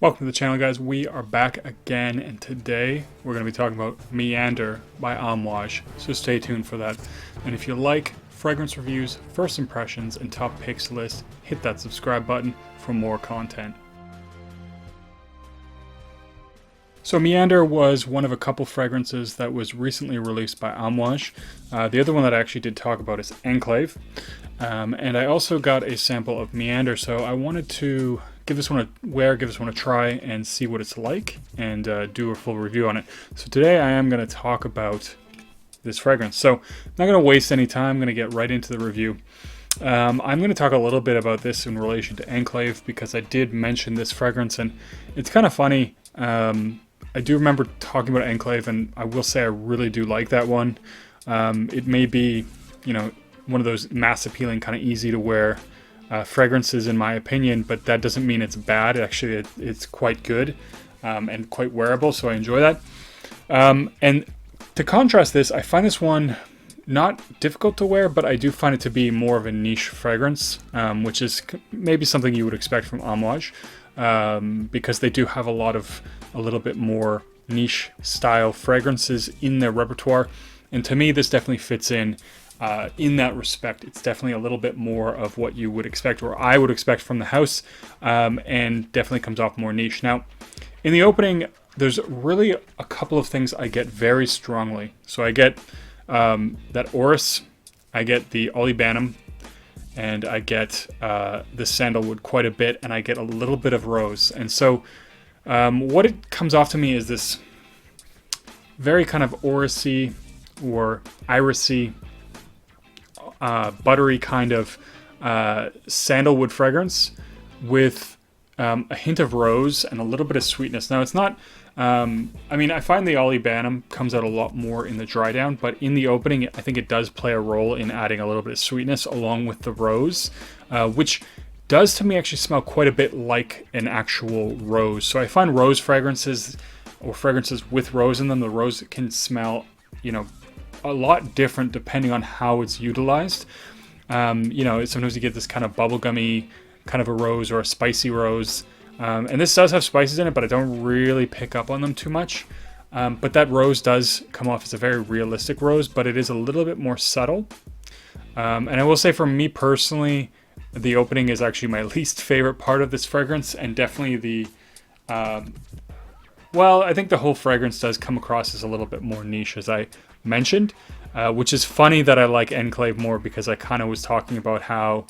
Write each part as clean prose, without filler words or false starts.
Welcome to the channel, guys. We are back again, and today we're going to be talking about Meander by Amouage, so stay tuned for that. And if you like fragrance reviews, first impressions, and top picks list, hit that subscribe button for more content. So Meander was one of a couple fragrances that was recently released by Amouage. The other one that I actually did talk about is Enclave. And I also got a sample of Meander, so I wanted to give this one a wear, give this one a try, and see what it's like, and do a full review on it. So today I am going to talk about this fragrance. So I'm not going to waste any time, I'm going to get right into the review. I'm going to talk a little bit about this in relation to Enclave, because I did mention this fragrance, and it's kind of funny. I do remember talking about Enclave, and I will say I really do like that one. It may be, one of those mass appealing, kind of easy to wear fragrances in my opinion, but that doesn't mean it's bad. Actually, it's quite good and quite wearable, so I enjoy that. And to contrast this, I find this one not difficult to wear, but I do find it to be more of a niche fragrance, which is maybe something you would expect from Amouage, because they do have a little bit more niche style fragrances in their repertoire. And to me, this definitely fits in that respect. It's definitely a little bit more of what you would expect, or I would expect from the house, and definitely comes off more niche. Now, in the opening, there's really a couple of things I get very strongly. So I get that orris, I get the olibanum, and I get the sandalwood quite a bit, and I get a little bit of rose. And so what it comes off to me is this very kind of orrisy or irisy, buttery kind of sandalwood fragrance with a hint of rose and a little bit of sweetness. Now, it's not, I find the olibanum comes out a lot more in the dry down, but in the opening, I think it does play a role in adding a little bit of sweetness along with the rose, which does to me actually smell quite a bit like an actual rose. So I find rose fragrances, or fragrances with rose in them, the rose can smell, a lot different depending on how it's utilized. Sometimes you get this kind of bubblegummy kind of a rose, or a spicy rose. And this does have spices in it, but I don't really pick up on them too much. But that rose does come off as a very realistic rose, but it is a little bit more subtle. And I will say, for me personally, the opening is actually my least favorite part of this fragrance, and definitely I think the whole fragrance does come across as a little bit more niche, as I mentioned, which is funny that I like Enclave more, because I kind of was talking about how,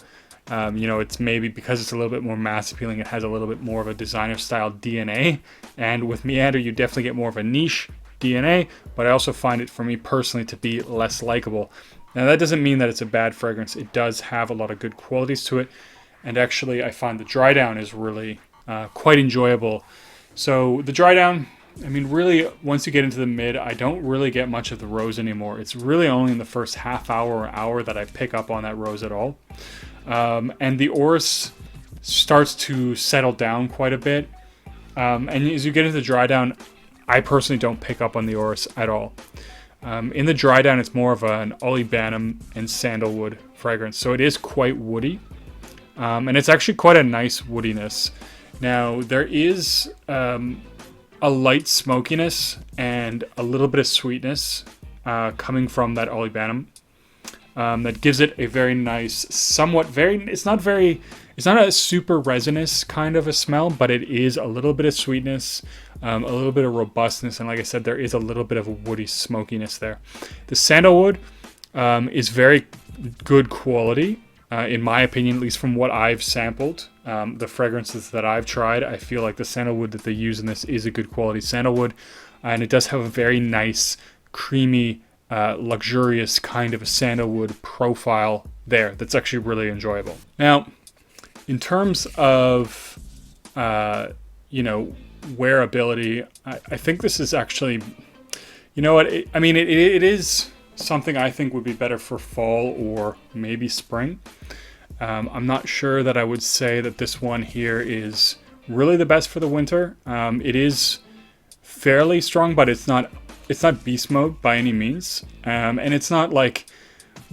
it's maybe because it's a little bit more mass appealing, it has a little bit more of a designer style DNA, and with Meander you definitely get more of a niche DNA, but I also find it, for me personally, to be less likable. Now, that doesn't mean that it's a bad fragrance. It does have a lot of good qualities to it, and actually I find the dry down is really quite enjoyable. So the dry down, really, once you get into the mid, I don't really get much of the rose anymore. It's really only in the first half hour or hour that I pick up on that rose at all. And the orris starts to settle down quite a bit. And as you get into the dry down, I personally don't pick up on the orris at all. In the dry down, it's more of an olibanum and sandalwood fragrance. So it is quite woody. And it's actually quite a nice woodiness. Now, there is a light smokiness and a little bit of sweetness coming from that olibanum that gives it a very nice, it's not a super resinous kind of a smell, but it is a little bit of sweetness, a little bit of robustness, and like I said, there is a little bit of a woody smokiness there. The sandalwood is very good quality, in my opinion, at least from what I've sampled. The fragrances that I've tried, I feel like the sandalwood that they use in this is a good quality sandalwood, and it does have a very nice, creamy, luxurious kind of a sandalwood profile there that's actually really enjoyable. Now, in terms of wearability, I think this is actually, it is something I think would be better for fall or maybe spring. I'm not sure that I would say that this one here is really the best for the winter. It is fairly strong, but it's not beast mode by any means. And it's not like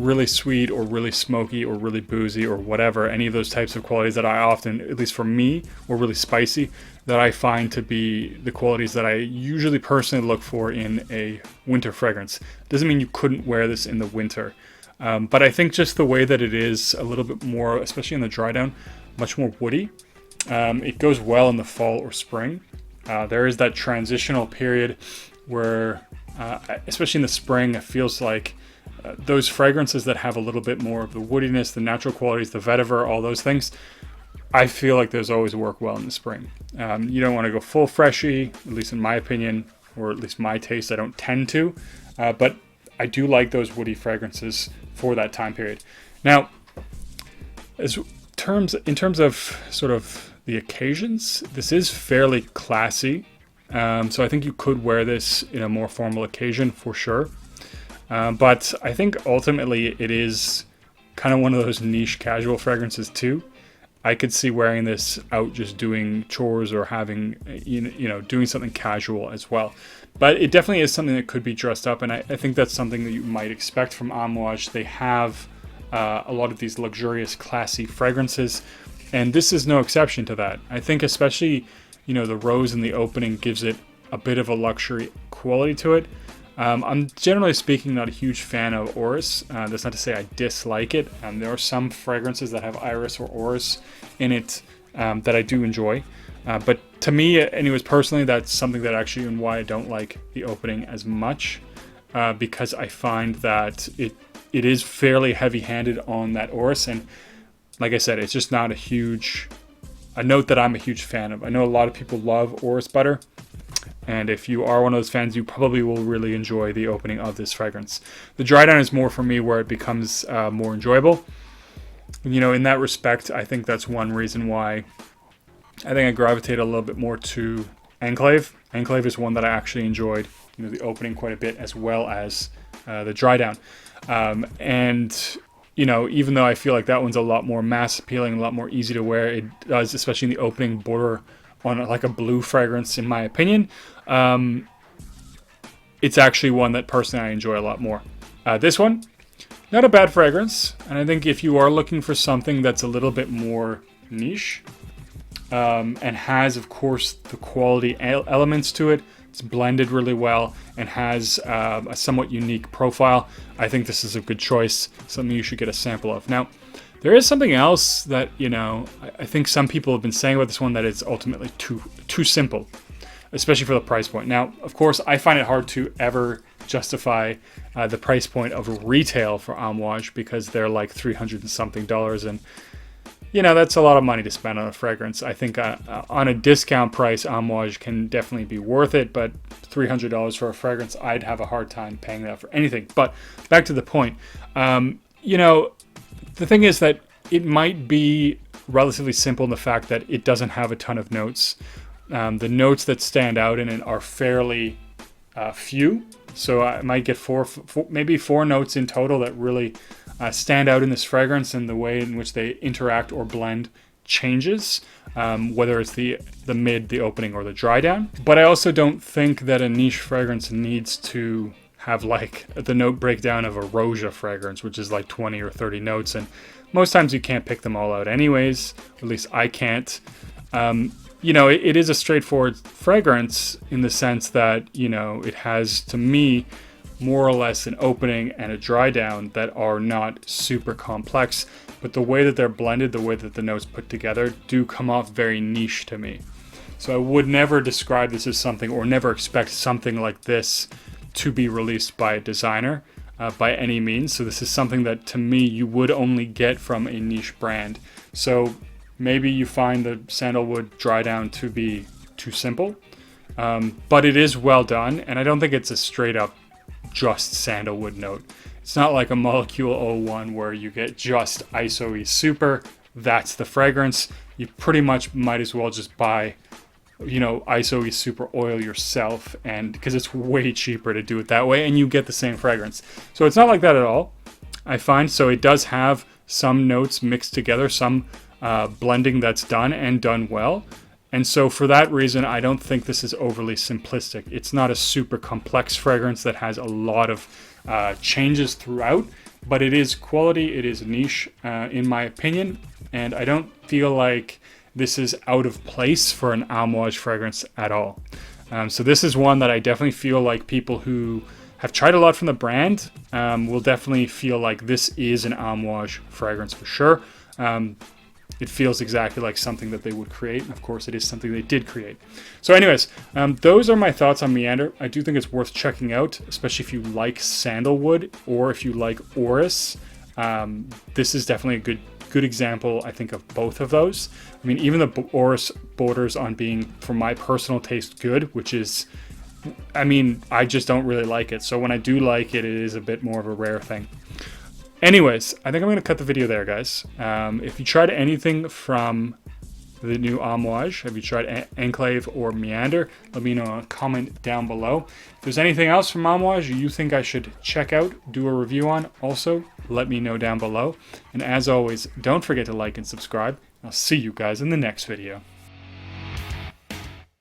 really sweet or really smoky or really boozy or whatever, any of those types of qualities that I often, at least for me, or really spicy, that I find to be the qualities that I usually personally look for in a winter fragrance. Doesn't mean you couldn't wear this in the winter, but I think just the way that it is a little bit more, especially in the dry down, much more woody. It goes well in the fall or spring. There is that transitional period where, especially in the spring, it feels like those fragrances that have a little bit more of the woodiness, the natural qualities, the vetiver, all those things, I feel like those always work well in the spring. You don't want to go full freshy, at least in my opinion, or at least my taste. I don't tend to, but I do like those woody fragrances for that time period. Now, in terms of sort of the occasions, this is fairly classy. So I think you could wear this in a more formal occasion for sure. But I think ultimately it is kind of one of those niche casual fragrances too. I could see wearing this out just doing chores or having, doing something casual as well. But it definitely is something that could be dressed up, and I think that's something that you might expect from Amouage. They have a lot of these luxurious, classy fragrances, and this is no exception to that. I think especially, the rose in the opening gives it a bit of a luxury quality to it. I'm generally speaking not a huge fan of orris. That's not to say I dislike it. There are some fragrances that have iris or orris in it that I do enjoy. But to me, anyways, personally, that's something that actually and why I don't like the opening as much. Because I find that it is fairly heavy-handed on that orris. And like I said, it's just not a note that I'm a huge fan of. I know a lot of people love orris butter. And if you are one of those fans, you probably will really enjoy the opening of this fragrance. The dry down is more for me where it becomes more enjoyable. In that respect, I think that's one reason why I think I gravitate a little bit more to Enclave. Enclave is one that I actually enjoyed, the opening quite a bit, as well as the dry down. Even though I feel like that one's a lot more mass appealing, a lot more easy to wear, it does, especially in the opening, border on like a blue fragrance, in my opinion. It's actually one that personally I enjoy a lot more. This one, not a bad fragrance, and I think if you are looking for something that's a little bit more niche, and has, of course, the quality elements to it, it's blended really well, and has a somewhat unique profile, I think this is a good choice, something you should get a sample of. Now, there is something else that, I think some people have been saying about this one, that it's ultimately too simple, especially for the price point. Now, of course, I find it hard to ever justify the price point of retail for Amouage, because they're like $300 and something, and that's a lot of money to spend on a fragrance. I think on a discount price, Amouage can definitely be worth it, but $300 for a fragrance, I'd have a hard time paying that for anything. But back to the point, the thing is that it might be relatively simple in the fact that it doesn't have a ton of notes. The notes that stand out in it are fairly few. So I might get maybe four notes in total that really stand out in this fragrance, and the way in which they interact or blend changes, whether it's the mid, the opening, or the dry down. But I also don't think that a niche fragrance needs to have like the note breakdown of a Roja fragrance, which is like 20 or 30 notes, and most times you can't pick them all out anyways, at least I can't. It is a straightforward fragrance in the sense that, it has, to me, more or less an opening and a dry down that are not super complex, but the way that they're blended, the way that the notes put together, do come off very niche to me. So I would never describe this as something, or never expect something like this to be released by a designer by any means. So this is something that, to me, you would only get from a niche brand. So maybe you find the sandalwood dry down to be too simple, but it is well done, and I don't think it's a straight up just sandalwood note. It's not like a Molecule 01 where you get just ISO-E Super, that's the fragrance. You pretty much might as well just buy ISO-E Super oil yourself, and because it's way cheaper to do it that way, and you get the same fragrance. So it's not like that at all, I find. So it does have some notes mixed together, some blending that's done and done well. And so for that reason, I don't think this is overly simplistic. It's not a super complex fragrance that has a lot of changes throughout, but it is quality, it is niche, in my opinion, and I don't feel like this is out of place for an Amouage fragrance at all. So this is one that I definitely feel like people who have tried a lot from the brand will definitely feel like this is an Amouage fragrance for sure. It feels exactly like something that they would create. And of course, it is something they did create. So anyways, those are my thoughts on Meander. I do think it's worth checking out, especially if you like sandalwood or if you like orris. This is definitely a good example, I think, of both of those. I mean, even the orris borders on being, for my personal taste, good, which is, I mean, I just don't really like it. So when I do like it, it is a bit more of a rare thing. Anyways, I think I'm going to cut the video there, guys. If you tried anything from the new Amouage, have you tried Enclave or Meander, let me know in a comment down below. If there's anything else from Amouage you think I should check out, do a review on, also let me know down below. And as always, don't forget to like and subscribe. I'll see you guys in the next video.